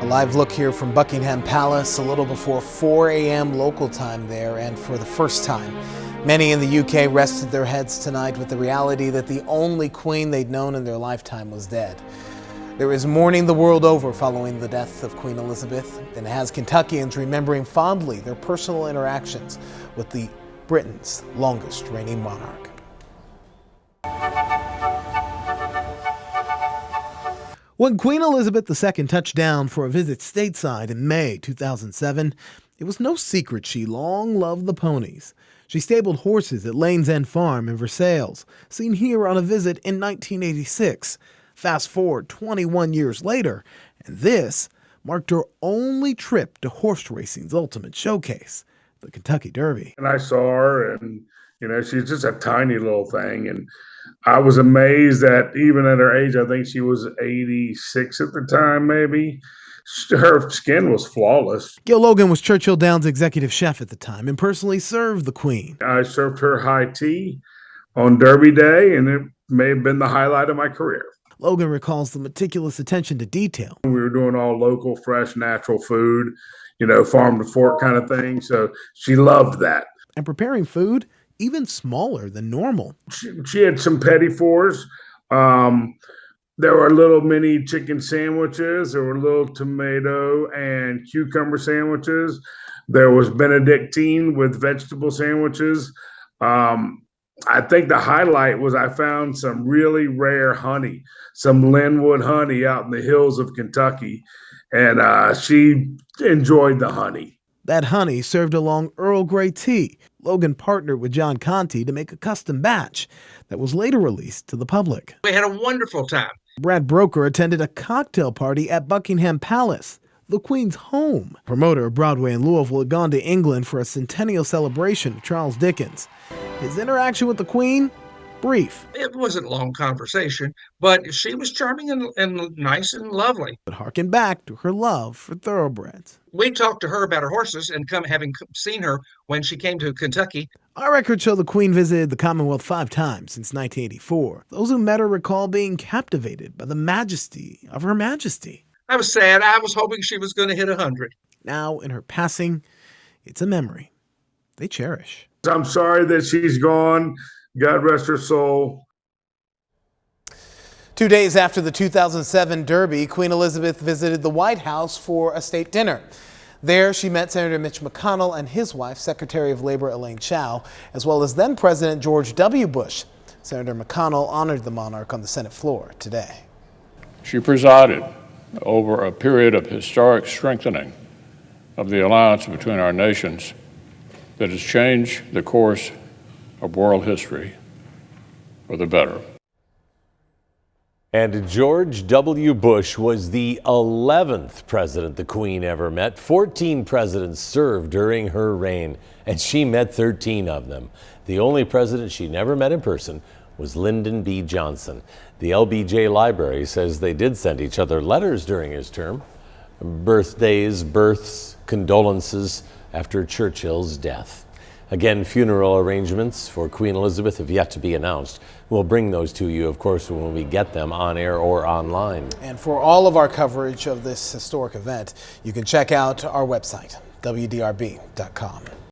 A live look here from Buckingham Palace a little before 4 a.m. local time there, and for the first time, many in the UK rested their heads tonight with the reality that the only queen they'd known in their lifetime was dead. There is mourning the world over following the death of Queen Elizabeth, and it has Kentuckians remembering fondly their personal interactions with the Britain's longest reigning monarch. When Queen Elizabeth II touched down for a visit stateside in May 2007, it was no secret she long loved the ponies. She stabled horses at Lane's End Farm in Versailles, seen here on a visit in 1986. Fast forward 21 years later, and this marked her only trip to horse racing's ultimate showcase, the Kentucky Derby. And I saw her, and she's just a tiny little thing, and I was amazed that even at her age, I think she was 86 at the time, maybe. Her skin was flawless. Gil Logan was Churchill Downs' executive chef at the time and personally served the Queen. I served her high tea on Derby Day, and it may have been the highlight of my career. Logan recalls the meticulous attention to detail. We were doing all local, fresh, natural food, farm to fork kind of thing. So she loved that. And preparing food even smaller than normal. She had some petit fours. There were little mini chicken sandwiches. There were little tomato and cucumber sandwiches. There was Benedictine with vegetable sandwiches. I think the highlight was I found some really rare honey, some Linwood honey out in the hills of Kentucky, and she enjoyed the honey. That honey served along Earl Grey tea. Logan partnered with John Conti to make a custom batch that was later released to the public. We had a wonderful time. Brad Broker attended a cocktail party at Buckingham Palace, the Queen's home. Promoter of Broadway in Louisville had gone to England for a centennial celebration of Charles Dickens. His interaction with the Queen? Brief. It wasn't a long conversation, but she was charming and nice and lovely. But harken back to her love for thoroughbreds. We talked to her about her horses and having seen her when she came to Kentucky. Our records show the Queen visited the Commonwealth 5 times since 1984. Those who met her recall being captivated by the majesty of Her Majesty. I was sad. I was hoping she was going to hit 100. Now, in her passing, it's a memory they cherish. I'm sorry that she's gone. God rest her soul. 2 days after the 2007 Derby, Queen Elizabeth visited the White House for a state dinner. There, she met Senator Mitch McConnell and his wife, Secretary of Labor Elaine Chao, as well as then President George W. Bush. Senator McConnell honored the monarch on the Senate floor today. She presided over a period of historic strengthening of the alliance between our nations that has changed the course of world history for the better. And George W. Bush was the 11th president the Queen ever met. 14 presidents served during her reign, and she met 13 of them. The only president she never met in person was Lyndon B. Johnson. The LBJ Library says they did send each other letters during his term. Birthdays, births, condolences after Churchill's death. Again, funeral arrangements for Queen Elizabeth have yet to be announced. We'll bring those to you, of course, when we get them on air or online. And for all of our coverage of this historic event, you can check out our website, WDRB.com.